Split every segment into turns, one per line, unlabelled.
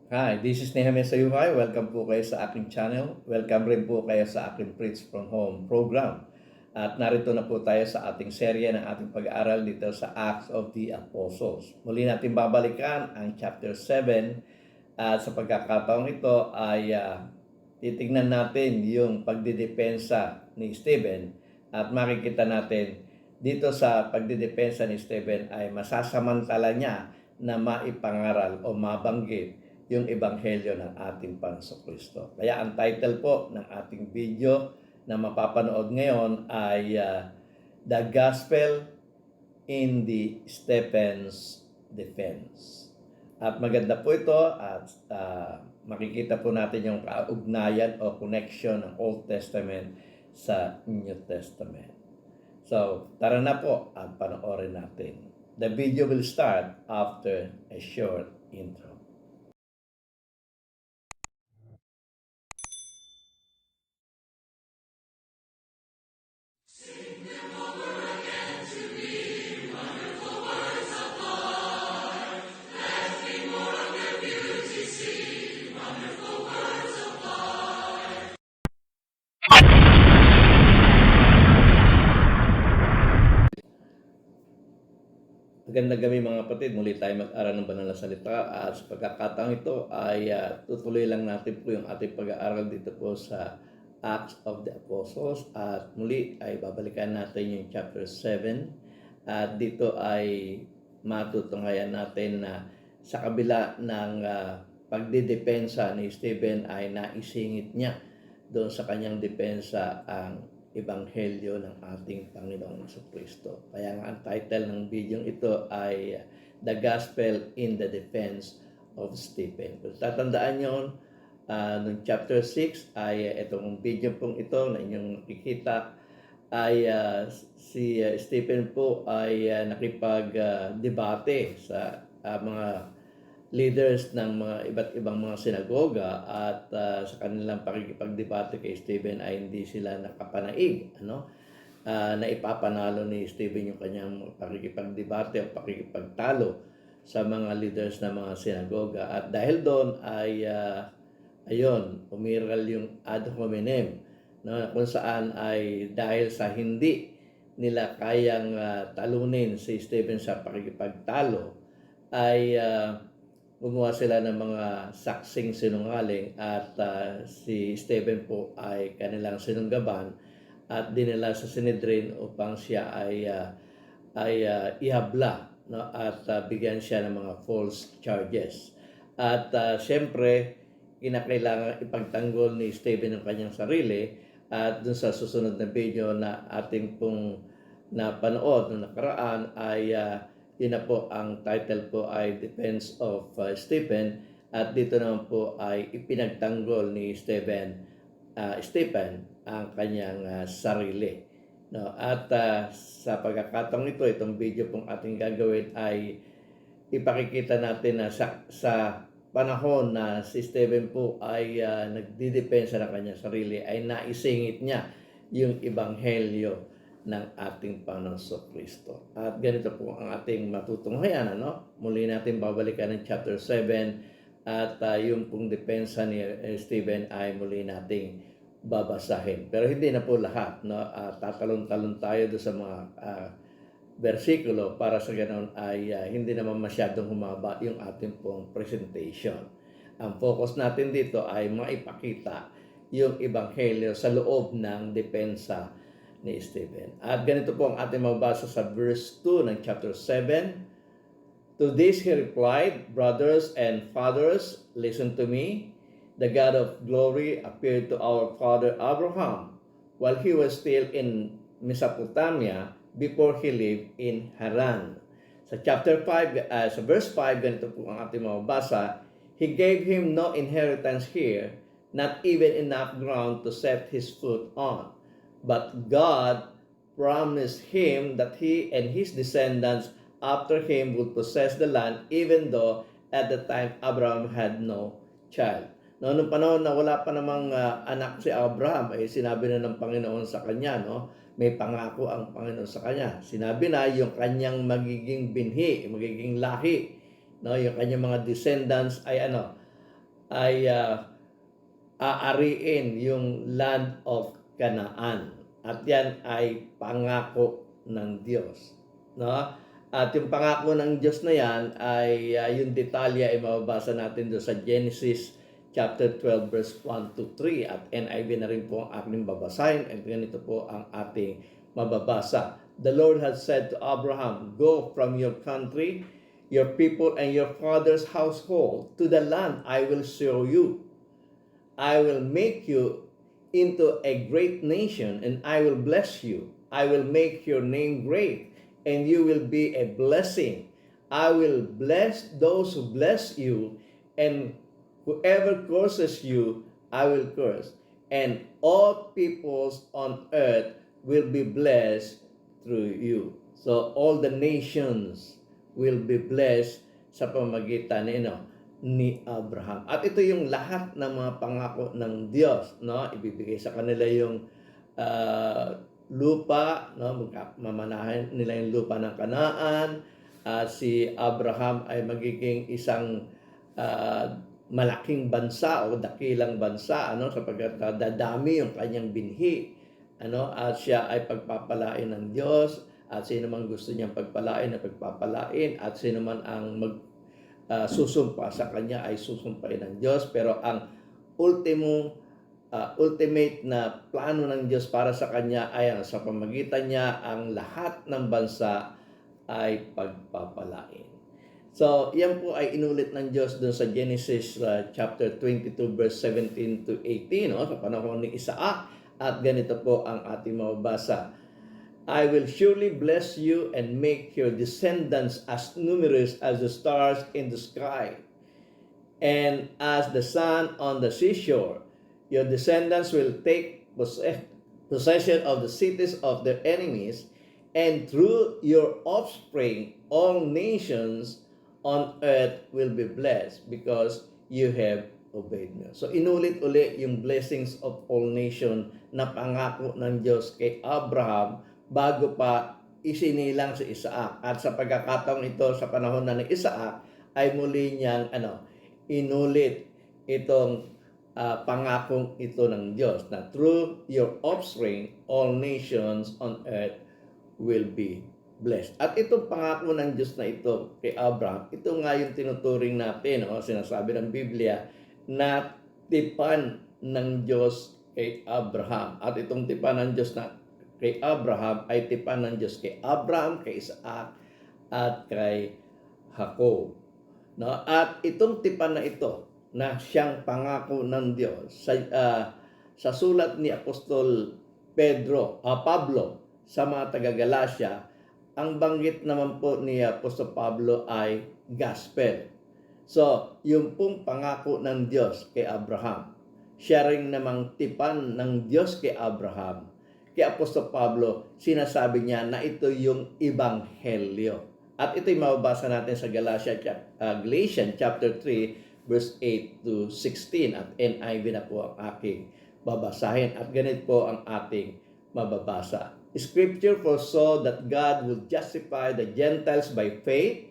Hi, this is Nehemiah Sayuhay. Welcome po kayo sa aking channel. Welcome rin po kayo sa aking Preach from Home program. At narito na po tayo sa ating serye ng ating pag-aaral dito sa Acts of the Apostles. Muli natin babalikan ang chapter 7 at sa pagkakataong ito ay titignan natin yung pagdidepensa ni Stephen at makikita natin dito sa pagdidepensa ni Stephen ay masasamantala niya na maipangaral o mabanggit yung ebanghelyo ng ating Panginoong Kristo. Kaya ang title po ng ating video na mapapanood ngayon ay The Gospel in the Stephen's Defense. At maganda po ito at makikita po natin yung kaugnayan o connection ng Old Testament sa New Testament. So, tara na po at panoorin natin. The video will start after a short intro. Magandang gabi mga kapatid, muli tayo mag-aral ng banal na salita at sa pagkakataong ito ay tutuloy lang natin po yung ating pag-aaral dito po sa Acts of the Apostles at muli ay babalikan natin yung chapter 7 at dito ay matutunghayan natin na sa kabila ng pagdidepensa ni Stephen ay naisingit niya doon sa kanyang depensa ang Ebanghelyo ng ating Panginoong Jesucristo. Kaya nga ang title ng video ito ay The Gospel in the Defense of Stephen. Kung tatandaan nyo, noong chapter 6 ay itong video pong ito na inyong nakikita ay si Stephen po ay nakipag-debate sa mga leaders ng mga iba't ibang mga sinagoga at sa kanilang pakikipagdebate kay Stephen ay hindi sila nakapanaig, na ipapanalo ni Stephen yung kanyang pakikipagdebate o pakikipagtalo sa mga leaders ng mga sinagoga. At dahil doon ay umiral yung ad hominem, kung saan ay dahil sa hindi nila kayang talunin si Stephen sa pakikipagtalo ay gumawa sila ng mga saksing sinungaling at si Stephen po ay kanilang sinunggaban at dinala sa Sanhedrin upang siya ay ihabla, at bigyan siya ng mga false charges. At siyempre, kinakailangan ipagtanggol ni Stephen ang kanyang sarili at dun sa susunod na video na ating pong napanood na nakaraan ay yun na po, ang title po ay Defense of Stephen at dito naman po ay ipinagtanggol ni Stephen ang kanyang sarili. At sa pagkakataong ito, itong video pong ating gagawin ay ipakikita natin na sa panahon na si Stephen po ay nagdidepensa ng kanyang sarili ay naisingit niya yung ebanghelyo ng ating Panginoong Kristo. At ganito po ang ating matutunghayan. Muli natin babalikan ng chapter 7 at yung pong depensa ni Stephen ay muli nating babasahin. Pero hindi na po lahat. Tatalon-talon tayo doon sa mga versikulo para sa ganoon ay hindi naman masyadong humaba yung ating pong presentation. Ang focus natin dito ay maipakita yung ebanghelyo sa loob ng depensa ni Stephen. At ganito po ang ating mabasa sa verse 2 ng chapter 7. To this he replied, Brothers and fathers, listen to me. The God of glory appeared to our father Abraham while he was still in Mesopotamia before he lived in Haran. Sa chapter 5, sa verse 5, ganito po ang ating mabasa. He gave him no inheritance here, not even enough ground to set his foot on. But God promised him that he and his descendants after him would possess the land even though at the time Abraham had no child. Noong panahon na wala pa namang anak si Abraham, ay sinabi na ng Panginoon sa kanya, may pangako ang Panginoon sa kanya. Sinabi na yung kanyang magiging binhi, magiging lahi, yung kanyang mga descendants ay ay aariin yung land of Canaan. At yan ay pangako ng Diyos. No? At yung pangako ng Diyos na yan ay yung detalye ay mababasa natin doon sa Genesis chapter 12 verse 1 to 3 at NIV na rin po ang aking babasahin at ganito po ang ating mababasa. The Lord had said to Abraham, "Go from your country, your people, and your father's household to the land I will show you. I will make you into a great nation, and I will bless you. I will make your name great, and you will be a blessing. I will bless those who bless you, and whoever curses you, I will curse. And all peoples on earth will be blessed through you." So all the nations will be blessed sa pamagitan ni Abraham. At ito yung lahat ng mga pangako ng Diyos, no? Ibibigay sa kanila yung lupa, no? Mamanahin nila yung lupa ng Kanaan. Si Abraham ay magiging isang malaking bansa o dakilang bansa, sapagkat dadami yung kanyang binhi, at siya ay pagpapalain ng Diyos, at sino man gusto niyang pagpalain na pagpapalain, at sino man ang susumpa sa kanya ay susumpain ng Diyos. Pero ang ultimate na plano ng Diyos para sa kanya ay sa pamagitan niya ang lahat ng bansa ay pagpapalain. So, yan po ay inulit ng Diyos doon sa Genesis chapter 22 verse 17 to 18, sa panahon ni Isaac. At ganito po ang ating mababasa. "I will surely bless you and make your descendants as numerous as the stars in the sky and as the sand on the seashore. Your descendants will take possession of the cities of their enemies, and through your offspring all nations on earth will be blessed because you have obeyed me." So inulit-uli yung blessings of all nations na pangako ng Diyos kay Abraham bago pa isinilang si Isaac. At sa pagkakataong ito, sa panahon na ni Isaac, ay muli niyang inulit itong pangakong ito ng Diyos na through your offspring, all nations on earth will be blessed. At itong pangako ng Diyos na ito kay Abraham, ito nga yung tinuturing natin, sinasabi ng Biblia, na tipan ng Diyos kay Abraham. At itong tipan ng Diyos na kay Abraham ay tipan ng Diyos kay Abraham, kay Isaac, at kay Jacob. No? At itong tipan na ito na siyang pangako ng Diyos sa sulat ni Apostol Pablo sa mga taga-Galacia, ang banggit naman po ni Apostol Pablo ay gospel. So, yung pong pangako ng Diyos kay Abraham, siya rin namang tipan ng Diyos kay Abraham. Kay Apostol Pablo, sinasabi niya na ito yung ebanghelyo. At ito'y mababasa natin sa Galatians chapter 3 verse 8 to 16 at NIV na po ang aking babasahin. At ganito po ang ating mababasa. Scripture foresaw that God would justify the Gentiles by faith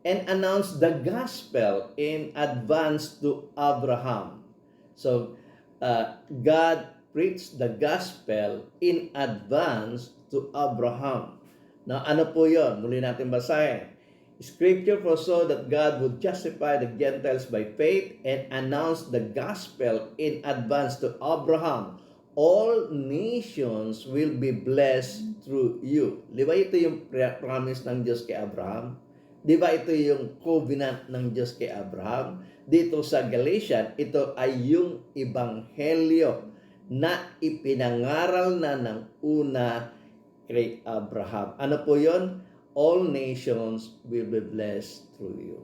and announce the gospel in advance to Abraham. So, God preached the gospel in advance to Abraham. Now, ano po yun? Muli natin basahin. Scripture foresaw that God would justify the Gentiles by faith and announce the gospel in advance to Abraham. All nations will be blessed through you. Di ba ito yung promise ng Diyos kay Abraham? Di ba ito yung covenant ng Diyos kay Abraham? Dito sa Galatians, ito ay yung ebanghelyo na ipinangaral na ng una kay Abraham. Ano po yon? All nations will be blessed through you.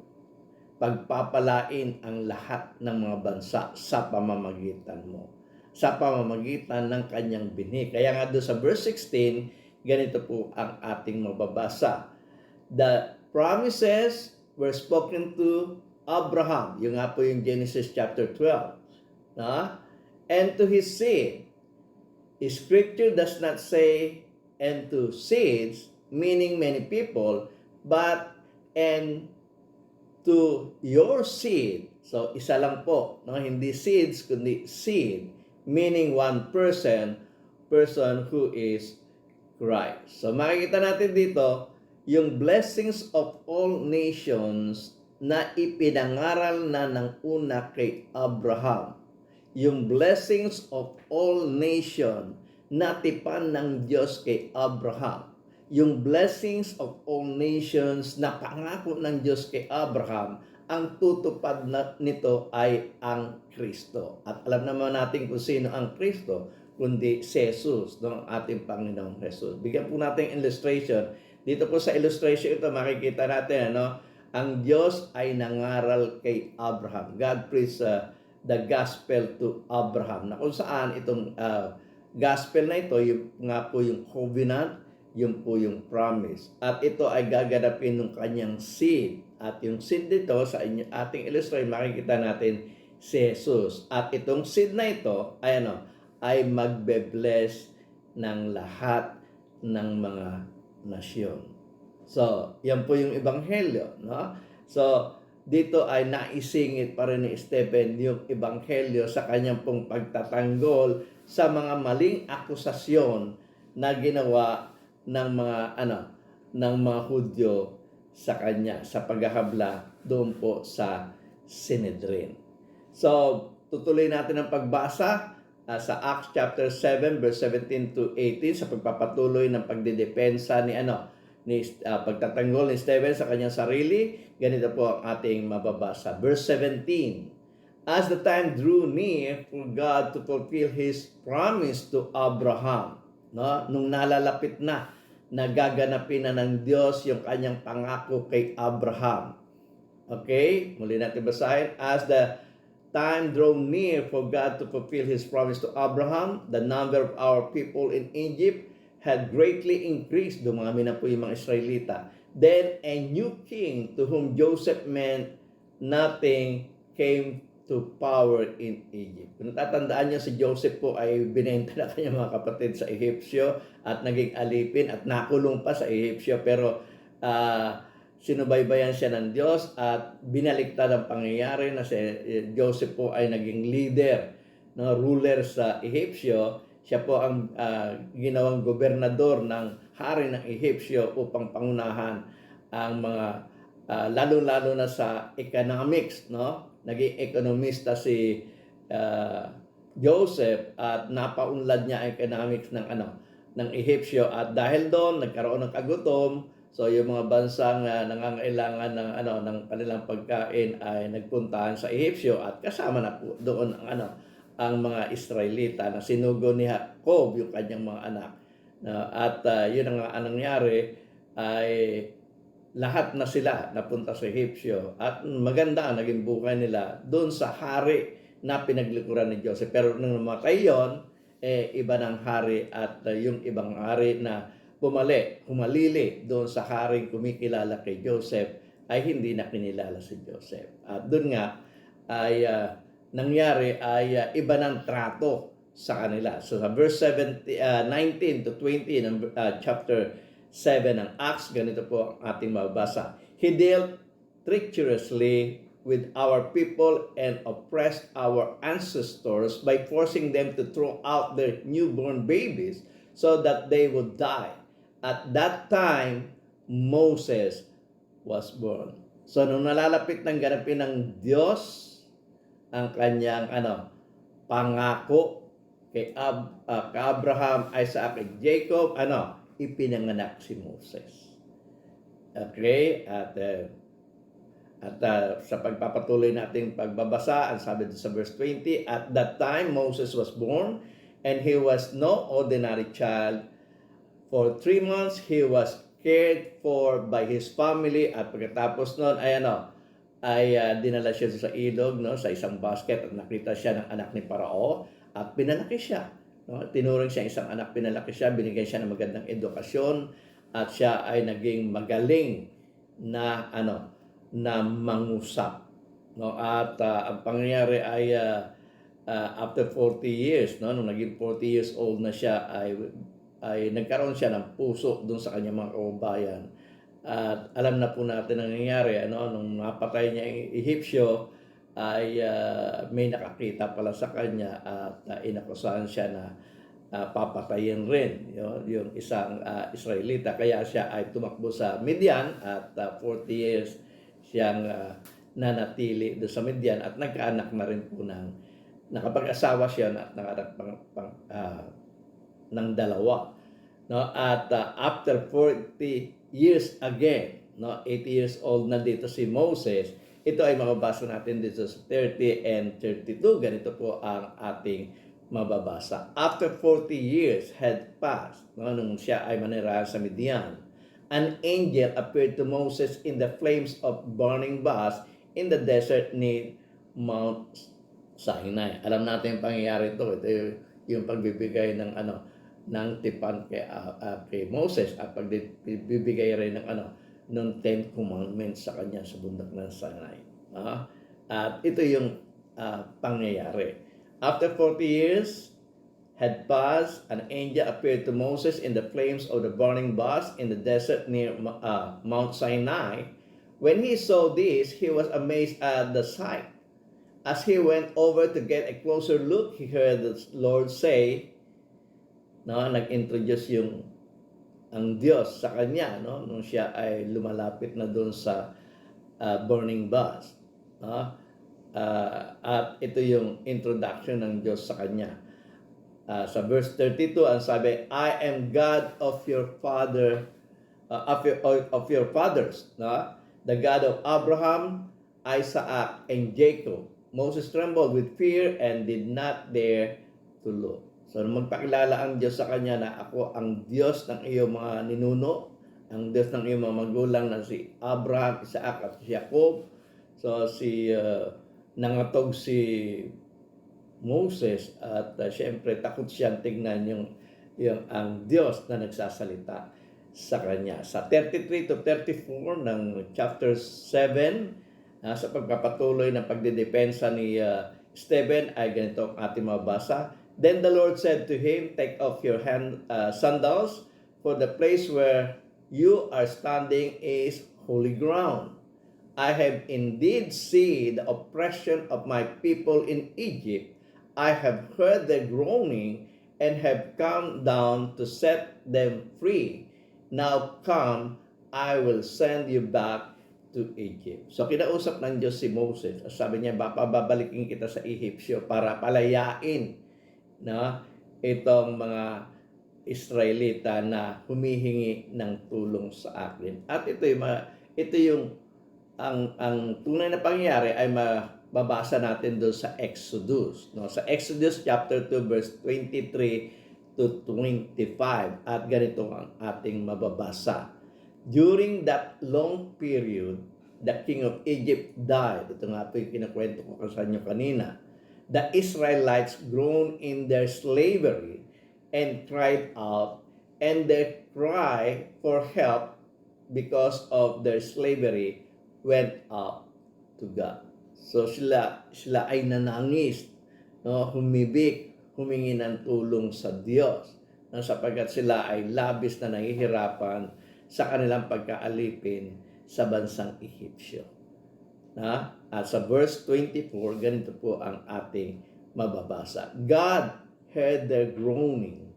Pagpapalain ang lahat ng mga bansa sa pamamagitan mo. Sa pamamagitan ng kanyang binhi. Kaya nga doon sa verse 16, ganito po ang ating mababasa. The promises were spoken to Abraham. Yung nga po yung Genesis chapter 12. And to his seed. Scripture does not say and to seeds, meaning many people, but and to your seed. So, isa lang po, no? Hindi seeds, kundi seed, meaning one person who is Christ. So, makikita natin dito, yung blessings of all nations na ipinangaral na ng una kay Abraham. Yung blessings of all nation na tipan ng Diyos kay Abraham. Yung blessings of all nations na pangako ng Diyos kay Abraham, ang tutupad nito ay ang Kristo. At alam naman natin kung sino ang Kristo, kundi si Jesus, no? Ating Panginoong Jesus. Bigyan po natin illustration. Dito po sa illustration ito, makikita natin, ano, ang Diyos ay nangaral kay Abraham. God preached the gospel to Abraham. Na kung saan itong gospel na ito, yung, nga po yung covenant, yun po yung promise. At ito ay gaganapin ng kanyang seed. At yung seed dito, sa ating illustration, makikita natin si Jesus. At itong seed na ito ay ay magbe-bless ng lahat ng mga nasyon. So, yan po yung ebanghelyo, no? So, dito ay naisingit pa rin ni Stephen yung ebanghelyo sa kanyang pong pagtatanggol sa mga maling akusasyon na ginawa ng mga Hudyo sa kanya sa paghahabla doon po sa Sanhedrin. So, tutuloy natin ang pagbasa sa Acts chapter 7 verse 17 to 18 sa pagpapatuloy ng pagdedepensa ni pagtatanggol ni Stephen sa kanyang sarili. Ganito po ang ating mababasa. Verse 17. As the time drew near for God to fulfill His promise to Abraham, no? Nung nalalapit na, nagaganapin na ng Diyos yung kanyang pangako kay Abraham. Okay? Muli natin basahin. As the time drew near for God to fulfill His promise to Abraham, the number of our people in Egypt had greatly increased. Dumami na po yung mga Israelita. Then a new king to whom Joseph meant nothing came to power in Egypt. Kung tatandaan niyo, si Joseph po ay binenta na kanyang mga kapatid sa Ehipsyo at naging alipin at nakulong pa sa Ehipsyo, pero sinubaybayan siya ng Diyos at binaliktad ang pangyayari na si Joseph po ay naging leader, no, ruler sa Ehipsyo. Siya po ang ginawang gobernador ng hari ng Ehipsyo upang pangunahan ang mga lalo-lalo na sa economics, no? Naging ekonomista si Joseph at napaunlad niya ang economics ng Ehipsyo, at dahil doon nagkaroon ng kagutom. So yung mga bansang nangangailangan ng kanilang pagkain ay nagpuntahan sa Ehipsyo, at kasama na po doon ang mga Israelita na sinugo ni Jacob yung kanyang mga anak. At yun ang nangyari ay lahat na sila napunta sa Ehipsyo, at maganda ang naging buhay nila doon sa hari na pinaglikuran ni Joseph. Pero nung namatay yun, iba ng hari, at yung ibang hari na humalili doon sa haring kumikilala kay Joseph ay hindi na kinilala si Joseph. At doon nga ay nangyari ay iba ng trato sa kanila. So sa verse 19 to 20 ng chapter 7 ng Acts, ganito po ang ating mababasa. He dealt treacherously with our people and oppressed our ancestors by forcing them to throw out their newborn babies so that they would die. At that time, Moses was born. So nung nalalapit ng ganapin ng Diyos ang kanyang pangako kay Abraham, Isaac, at Jacob, ipinanganak si Moses. Okay? At sa pagpapatuloy nating pagbabasa, ang sabi sa verse 20, at that time Moses was born, and he was no ordinary child. For 3 months he was cared for by his family, at pagkatapos noon ay dinala siya sa ilog, no, sa isang basket, at nakita siya ng anak ni Parao at pinalaki siya. No? Tinuring siya isang anak, pinalaki siya, binigyan siya ng magandang edukasyon, at siya ay naging magaling na na mangusap. No? At ang pangyayari ay after 40 years, no, nung naging 40 years old na siya, ay nagkaroon siya ng puso doon sa kanyang mga kababayan. At alam na po natin ang nangyayari, nung napatay niya ang Ehipsyo, ay may nakakita pala sa kanya at inakusahan siya na papatayin rin yung isang Israelita. Kaya siya ay tumakbo sa Midian at 40 years siyang nanatili doon sa Midian at nagkaanak na rin po nakapag-asawa siya at nakanak ng dalawa. No? At after 40 years again, no, 80 years old na dito si Moses, ito ay mababasa natin dito sa 30 and 32. Ganito po ang ating mababasa. After 40 years had passed, no, nung siya ay manirahan sa Midian, an angel appeared to Moses in the flames of burning bush in the desert near Mount Sinai. Alam natin yung pangyayari ito. Ito yung pagbibigay ng tipan kay Moses at pagbibigay rin ng 10 commandments sa kanya sa bundok ng Sinai. At ito yung pangyayari. After 40 years had passed, an angel appeared to Moses in the flames of the burning bush in the desert near Mount Sinai. When he saw this, he was amazed at the sight. As he went over to get a closer look, he heard the Lord say, nag-introduce ang Diyos sa kanya, nung siya ay lumalapit na doon sa burning bush. At ito yung introduction ng Diyos sa kanya. Sa verse 32, ang sabi, I am God of your father, of your fathers, the God of Abraham, Isaac, and Jacob. Moses trembled with fear and did not dare to look. So magpakilala ang Diyos sa kanya na ako ang Diyos ng iyong mga ninuno, ang Diyos ng iyong mga magulang na si Abraham, Isaac, at Jacob. So nangatog si Moses at syempre takot siyang tignan yung ang Diyos na nagsasalita sa kanya. Sa 33 to 34 ng chapter 7, sa pagpapatuloy ng pagdidepensa ni Stephen ay ganito ang ating mabasa. Then the Lord said to him, take off your sandals, for the place where you are standing is holy ground. I have indeed seen the oppression of my people in Egypt. I have heard their groaning and have come down to set them free. Now come, I will send you back to Egypt. So kinausap ng Diyos si Moses. Sabi niya, babalikin kita sa Egyptio para palayain itong mga Israelita na humihingi ng tulong sa akin. At ito yung ang tunay na pangyayari ay mababasa natin doon sa Exodus. Sa Exodus chapter 2 verse 23 to 25. At ganito ang ating mababasa. During that long period, the king of Egypt died. Ito nga po yung kinakwento ko sa inyo kanina. The Israelites groaned in their slavery and cried out, and their cry for help because of their slavery went up to God. So sila ay nanangis, humibik, humingi ng tulong sa Diyos, sapagkat sila ay labis na nahihirapan sa kanilang pagkaalipin sa bansang Egyptio. At sa verse 24, ganito po ang ating mababasa. God heard their groaning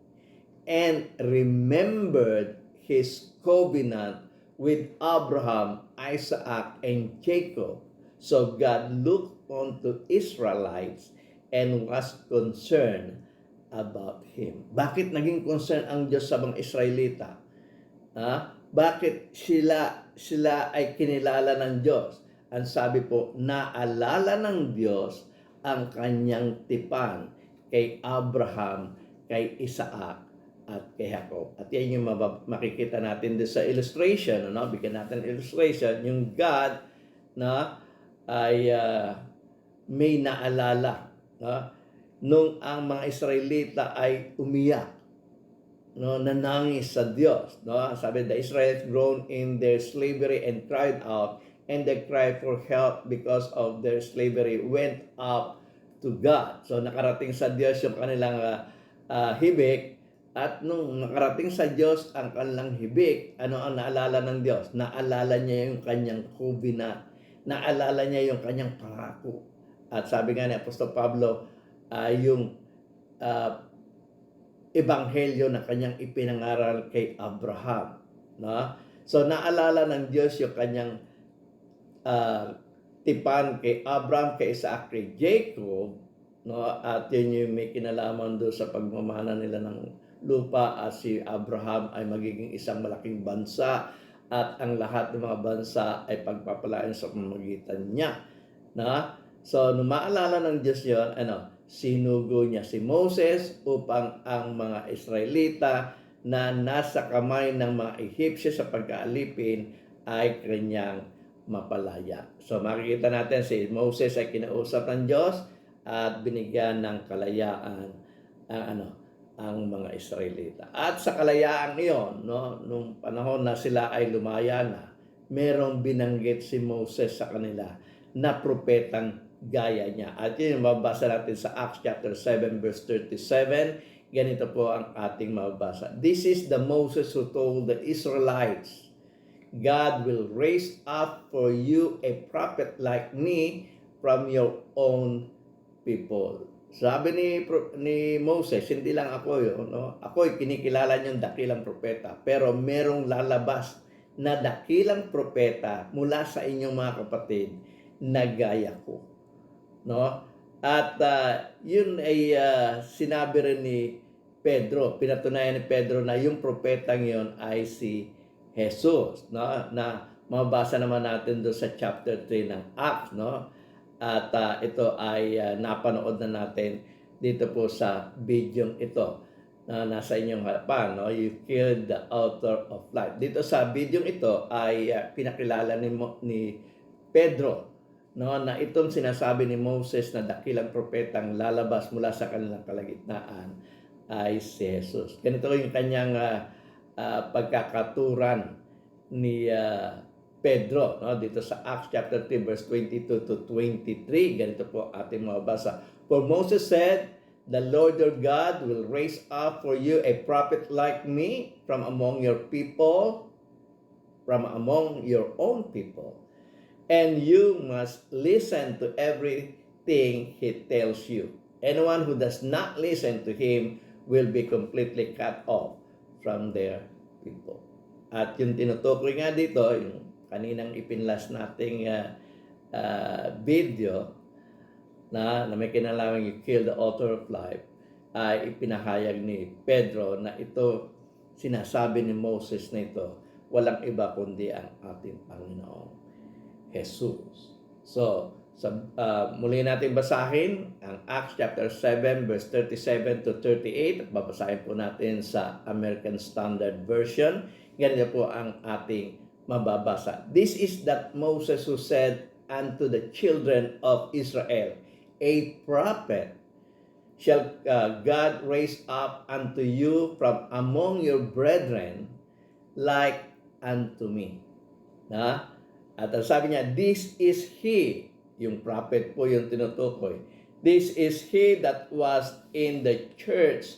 and remembered His covenant with Abraham, Isaac, and Jacob. So God looked unto Israelites and was concerned about him. Bakit naging concern ang Diyos sa mga Israelita? Bakit sila ay kinilala ng Diyos? Ang sabi po, naalala ng Diyos ang kanyang tipan kay Abraham, kay Isaac, at kay Jacob. At yan yung makikita natin din sa illustration. Bigyan natin illustration. Yung God na ay may naalala. Nung ang mga Israelita ay umiyak, nanangis sa Diyos. Sabi, the Israelites groaned in their slavery and cried out, and their cry for help because of their slavery went up to God. So nakarating sa Diyos yung kanilang hibik, at nung nakarating sa Diyos ang kanilang hibik, ano ang naalala ng Diyos? Naalala niya yung kanyang covenant. Naalala niya yung kanyang pangako. At sabi nga ni Apostol Pablo, yung ebanghelyo na kanyang ipinangaral kay Abraham. No? So naalala ng Diyos yung kanyang tipan kay Abraham, kay Isaac, kay Jacob, no? At yun yung may kinalaman doon sa pagmamana nila ng lupa, at si Abraham ay magiging isang malaking bansa at ang lahat ng mga bansa ay pagpapalain sa pamamagitan niya. No? So nung maalala ng Diyos yun, sinugo niya si Moses upang ang mga Israelita na nasa kamay ng mga Egyptio sa pagkaalipin ay kanyang mapalaya. So makikita natin si Moses ay kinausap ng Diyos at binigyan ng kalayaan ang mga Israelita. At sa kalayaan iyon, no, nung panahon na sila ay lumaya na, merong binanggit si Moses sa kanila na propetang gaya niya. At yun yung mababasa natin sa Acts chapter 7 verse 37. Ganito po ang ating mababasa. This is the Moses who told the Israelites, God will raise up for you a prophet like me from your own people. Sabi ni Moses, hindi lang ako yun, no? Ako'y kinikilala niyong dakilang propeta, pero merong lalabas na dakilang propeta mula sa inyong mga kapatid na gaya ko. No? At yun ay sinabi rin ni Pedro, pinatunayan ni Pedro na yung propetang yun ay si Jesus, no? Na mabasa naman natin doon sa chapter 3 ng Acts, no? At ito ay napanood na natin dito po sa video ito na nasa inyong harapan, no? You killed the author of life. Dito sa video ito ay pinakilala ni Pedro, no, na itong sinasabi ni Moses na dakilang propetang lalabas mula sa kanilang kalagitnaan ay si Jesus. Ganito yung kanyang pagkakaturan ni Pedro, no, dito sa Acts chapter 3 verse 22 to 23. Ganito po ating mabasa. For Moses said, the Lord your God will raise up for you a prophet like me from among your people, from among your own people. And you must listen to everything he tells you. Anyone who does not listen to him will be completely cut off from their people. At yung tinutukoy nga dito, yung kaninang ipinlas nating video na may kinalaman you kill the author of life, ay ipinahayag ni Pedro na ito, sinasabi ni Moses na ito, walang iba kundi ang ating Panginoon Jesus. So, muli natin basahin ang Acts chapter 7 verse 37 to 38 at babasahin po natin sa American Standard Version. Ganito po ang ating mababasa. This is that Moses who said unto the children of Israel, a prophet shall God raise up unto you from among your brethren like unto me. Na? At sabi niya, this is he, yung prophet po yung tinutukoy. This is he that was in the church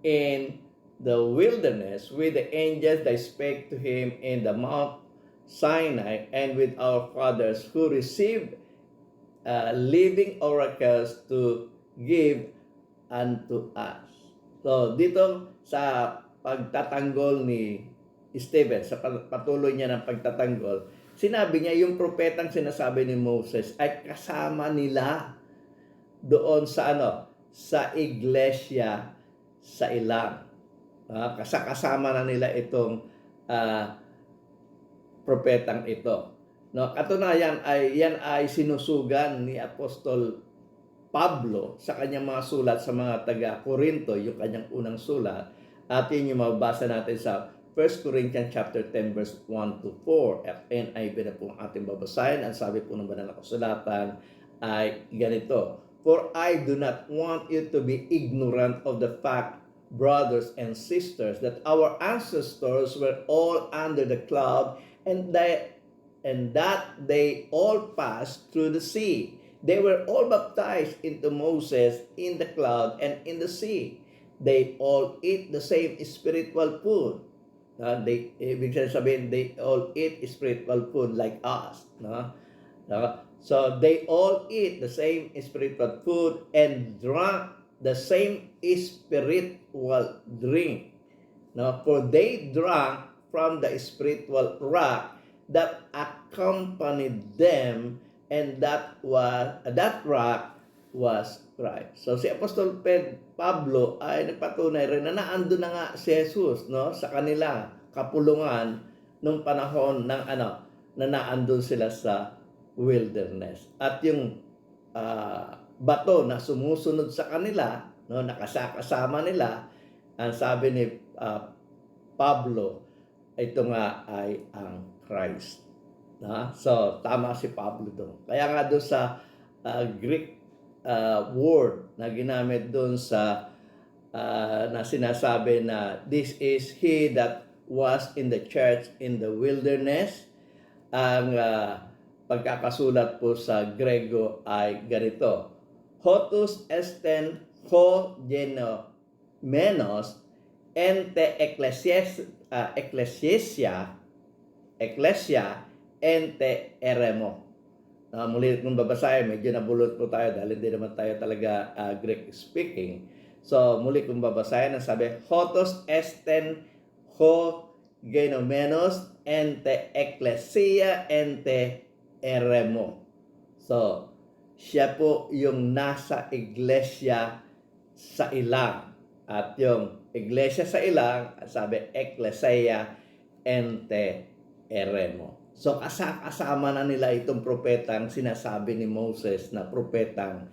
in the wilderness with the angels that spake to him in the Mount Sinai and with our fathers who received living oracles to give unto us. So dito sa pagtatanggol ni Stephen, sa patuloy niya ng pagtatanggol, sinabi niya yung propetang sinasabi ni Moses ay kasama nila doon sa sa iglesia sa ilang. Kasama na nila itong propetang ito. No, katunayan ay yan ay sinusugan ni Apostol Pablo sa kanyang mga sulat sa mga taga-Korinto, yung kanyang unang sulat, at yun yung mababasa natin sa 1 Corinthians chapter 10 verse 1 to 4. At NIV na po ang ating babasahin. Ang sabi po ng banal na kasulatan ay ganito. For I do not want you to be ignorant of the fact, brothers and sisters, that our ancestors were all under the cloud and that they all passed through the sea. They were all baptized into Moses in the cloud and in the sea. They all eat the same spiritual food. Ibig sabihin, they all eat spiritual food like us. So they all eat the same spiritual food and drank the same spiritual drink. No, for they drank from the spiritual rock that accompanied them, and that rock was Christ. So si Apostol Pablo ay nagpatunay rin na naandun na nga si Jesus, no, sa kanila kapulungan nung panahon ng na naandun sila sa wilderness. At yung bato na sumusunod sa kanila, no, nakasama nila, ang sabi ni Pablo, ito nga ay ang Christ. So, tama si Pablo doon. Kaya nga doon sa Greek word na ginamit doon sa na sinasabi na this is he that was in the church in the wilderness. Ang pagkakasulat po sa Grego ay ganito: Hotus esten ho genomenos ente ecclesia ente eremo. Muli kung babasahin, medyo nabulot po tayo dahil hindi naman tayo talaga Greek speaking. So muli kung babasahin, ang sabi, Hotos esten ho genomenos ente ecclesia ente eremo. So siya po yung nasa iglesia sa ilang. At yung iglesia sa ilang, sabi, ecclesia ente eremo. So kasama na nila itong propetang sinasabi ni Moses na propetang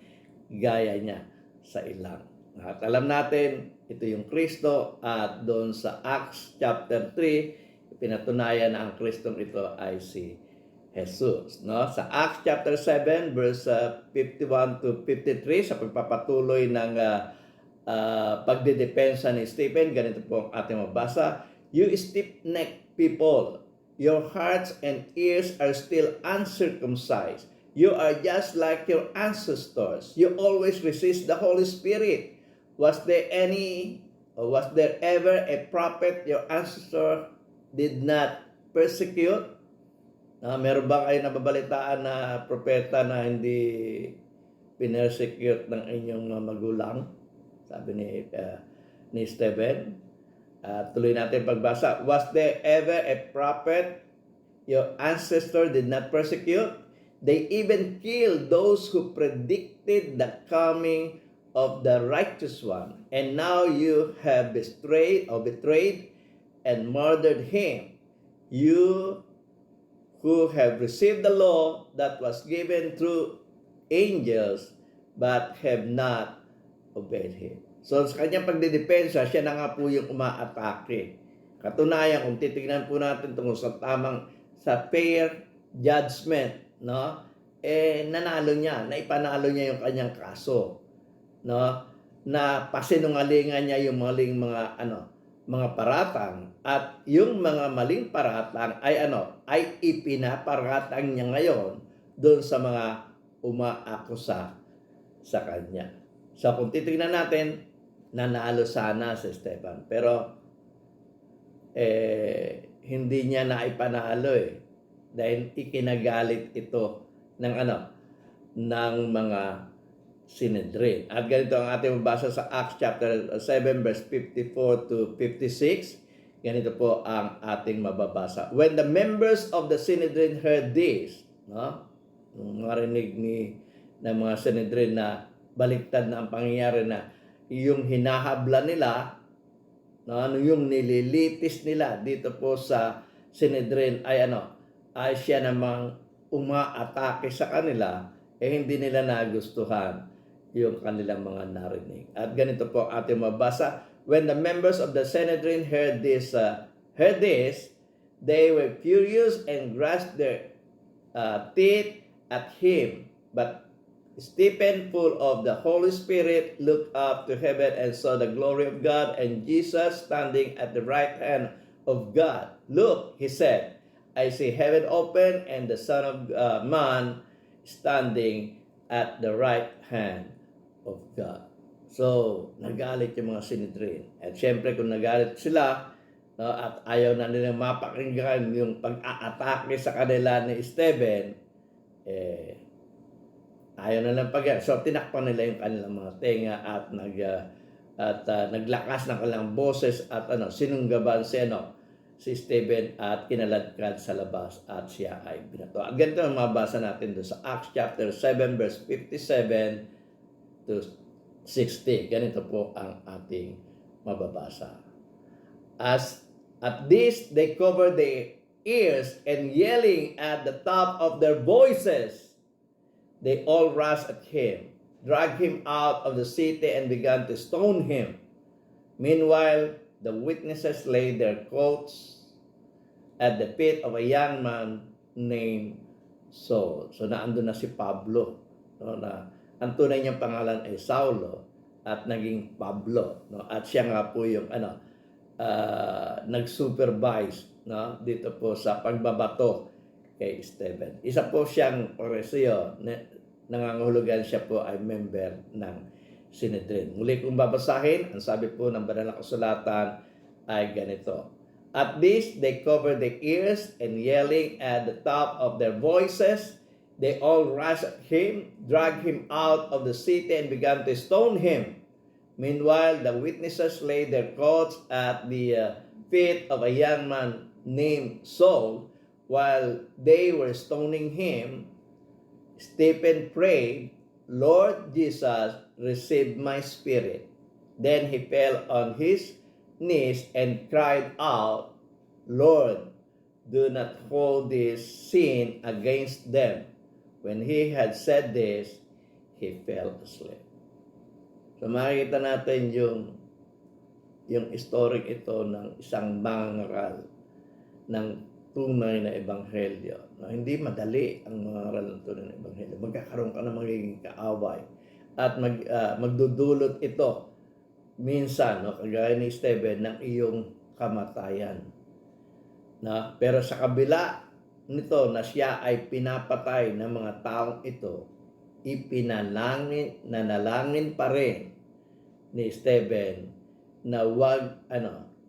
gaya niya sa ilang. At alam natin, ito yung Kristo, at doon sa Acts chapter 3, pinatunayan na ang Kristong ito ay si Jesus. No? Sa Acts chapter 7, verse 51 to 53, sa pagpapatuloy ng pagdedepensa ni Stephen, ganito po ang ating mabasa. You stiff-necked people, your hearts and ears are still uncircumcised. You are just like your ancestors. You always resist the Holy Spirit. Was there ever a prophet your ancestor did not persecute? Meron ba kayo nababalitaan na propeta na hindi pinersecute ng inyong magulang? Sabi ni Stephen. Tuloy natin pagbasa. Was there ever a prophet your ancestor did not persecute? They even killed those who predicted the coming of the righteous one. And now you have betrayed and murdered him. You who have received the law that was given through angels but have not obeyed him. So sa kanyang pagdidepensa, siya na nga po yung umaatake. Katunayan, kung titignan po natin tungkol sa fair judgment, no? Nanalo niya, naipanalo niya yung kanyang kaso, no? Na pasinungalingan niya yung maling mga paratang, at yung mga maling paratang ay ipinaparatang niya ngayon doon sa mga umaakusa sa kanya. So kung titignan natin, nanalo sana si Stephen, pero hindi niya naipanalo dahil ikinagalit ito ng mga Sinedrin. At ganito ang ating mabasa sa Acts chapter 7 verse 54 to 56. Ganito po ang ating mababasa. When the members of the Sinedrin heard this, no? Nung marinig ng mga Sinedrin na baliktad na ang pangyayari, na yung hinahabla nila, no, yung nililitis nila dito po sa Sinedrin ay siya namang umaatake sa kanila, hindi nila nagustuhan yung kanilang mga narinig. At ganito po ating mabasa. When the members of the Sanhedrin heard this, they were furious and grasped their teeth at him. But Stephen, full of the Holy Spirit, looked up to heaven and saw the glory of God and Jesus standing at the right hand of God. Look, he said, I see heaven open and the Son of Man standing at the right hand of God. So, nagalit yung mga Sinedrin. At syempre, kung nagalit sila, no, at ayaw na nilang mapakinggan yung pag-aatake sa kanila ni Stephen, Ayaw na lang so tinakpan nila yung kanilang mga tenga at naglakas ng kanilang boses at sinunggaban si Stephen at kinaladkad sa labas at siya ay binato. Ganito ang mabasa natin doon sa Acts chapter 7 verse 57 to 60. Ganito po ang ating mababasa. As at this they covered their ears and yelling at the top of their voices, they all rushed at him, dragged him out of the city and began to stone him. Meanwhile, the witnesses laid their coats at the feet of a young man named Saul. So naandun na si Pablo, na ang tunay niyang pangalan ay Saulo at naging Pablo, at siya nga po yung nag-supervise dito po sa pagbabato kay Stephen. Isa po siyang Pariseo, nangangahulugan siya po ay member ng Sinedrin. Muli kong babasahin, ang sabi po ng banal na kasulatan ay ganito. At this, they covered their ears and yelling at the top of their voices, they all rushed at him, dragged him out of the city and began to stone him. Meanwhile, the witnesses laid their coats at the feet of a young man named Saul. While they were stoning him, Stephen prayed, Lord Jesus, receive my spirit. Then he fell on his knees and cried out, Lord, do not hold this sin against them. When he had said this, he fell asleep. So makikita natin yung story ito ng isang mangaral ng tunay na ebanghelyo. Hindi madali ang mangaral ng tunay na ebanghelyo. Magkakaroon ka ng magiging kaaway at magdudulot ito minsan, kagaya ni Stephen, ng iyong kamatayan. Pero sa kabila nito na siya ay pinapatay ng mga taong ito, nanalangin pa rin ni Stephen na wag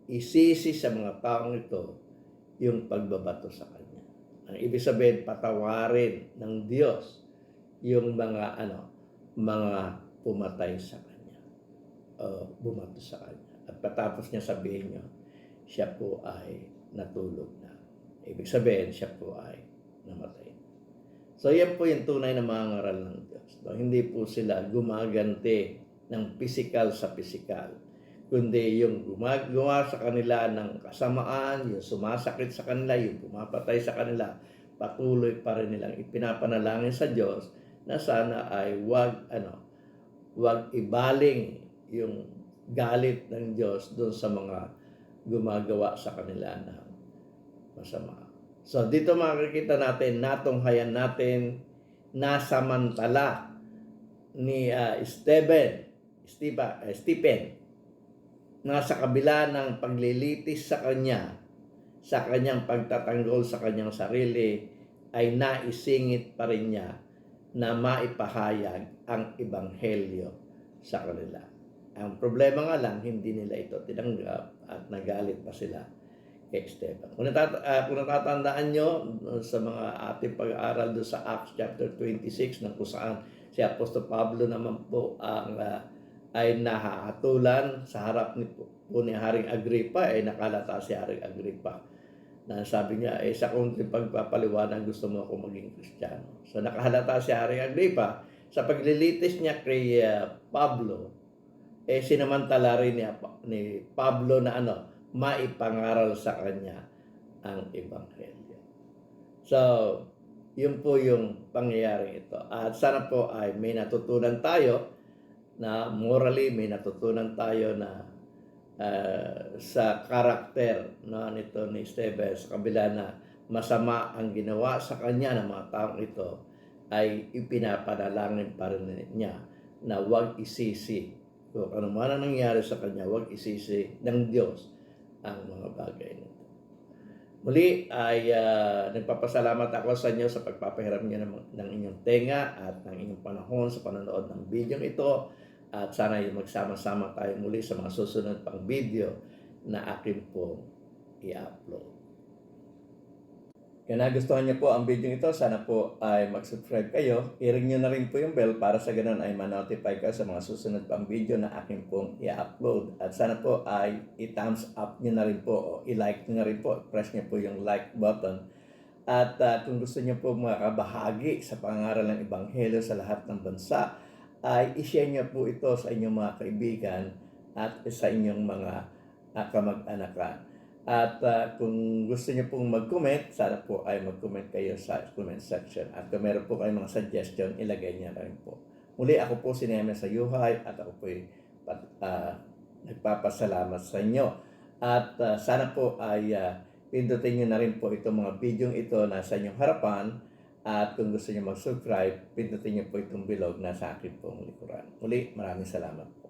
isisi sa mga taong ito yung pagbabato sa kanya. Ang ibig sabihin, patawarin ng Diyos yung mga pumatay sa kanya o bumato sa kanya. At patapos niya sabihin niya, siya po ay natulog na. Ibig sabihin, siya po ay namatay. So yan po yung tunay na mga ngaral ng Diyos. Hindi po sila gumaganti ng physical sa physical, kundi yung gumagawa sa kanila ng kasamaan, yung sumasakit sa kanila, yung pumapatay sa kanila, patuloy pa rin nilang ipinapanalangin sa Diyos na sana ay wag ibaling yung galit ng Diyos doon sa mga gumagawa sa kanila ng masama. So dito makikita natin, natunghayan natin, nasamantala ni Stephen na sa kabila ng paglilitis sa kanyang pagtatanggol sa kanyang sarili, ay naisingit pa rin niya na maipahayag ang ebanghelyo sa kanila. Ang problema nga lang, hindi nila ito tinanggap at nagalit pa sila kay Stephen. Kung natatandaan nyo sa mga ating pag-aaral doon sa Acts chapter 26 na kung saan si Apostol Pablo naman po ay nahahatulan sa harap ni Haring Agripa, ay nakalata si Haring Agripa na sabi niya, sa konting pagpapaliwanag gusto mo ako maging Kristiyano. So nakahalata si Haring Agripa sa paglilitis niya kay Pablo, sinamantala rin ni Pablo na maipangaral sa kanya ang ebanghelyo. So yun po yung pangyayari ito. At sana po ay may natutunan tayo na morally, may natutunan tayo na sa karakter nito ni Stephen, sa kabila na masama ang ginawa sa kanya ng mga taong ito, ay ipinapanalangin pa rin niya na wag isisi. Kung ano man ang nangyari sa kanya, wag isisi ng Diyos ang mga bagay nito. Muli ay nagpapasalamat ako sa inyo sa pagpapahiram niyo ng inyong tenga at ng inyong panahon sa panonood ng video ito. At sana yung magsama-sama tayo muli sa mga susunod pang video na akin pong i-upload. Kung nagustuhan niyo po ang video ito, sana po ay mag-subscribe kayo. I-ring niyo na rin po yung bell para sa ganun ay ma-notify ka sa mga susunod pang video na akin pong i-upload. At sana po ay i-thumbs up niyo na rin po o i-like niyo na rin po. Press niyo po yung like button. At kung gusto niyo po makabahagi sa pangaral ng Ebanghelyo sa lahat ng bansa, ay i-share niyo po ito sa inyong mga kaibigan at sa inyong mga kamag-anakan. At kung gusto niyo pong mag-comment, sana po ay mag-comment kayo sa comment section. At kung meron po kayong mga suggestion, ilagay niya rin po. Muli ako po si Neme Sayuhay at ako po ay nagpapasalamat sa inyo. At sana po ay pindutin niyo na rin po itong mga video ito na sa inyong harapan. At kung gusto niyo mag-subscribe, pindutin niyo po itong bilog na sa akin pong likuran. Muli, maraming salamat po.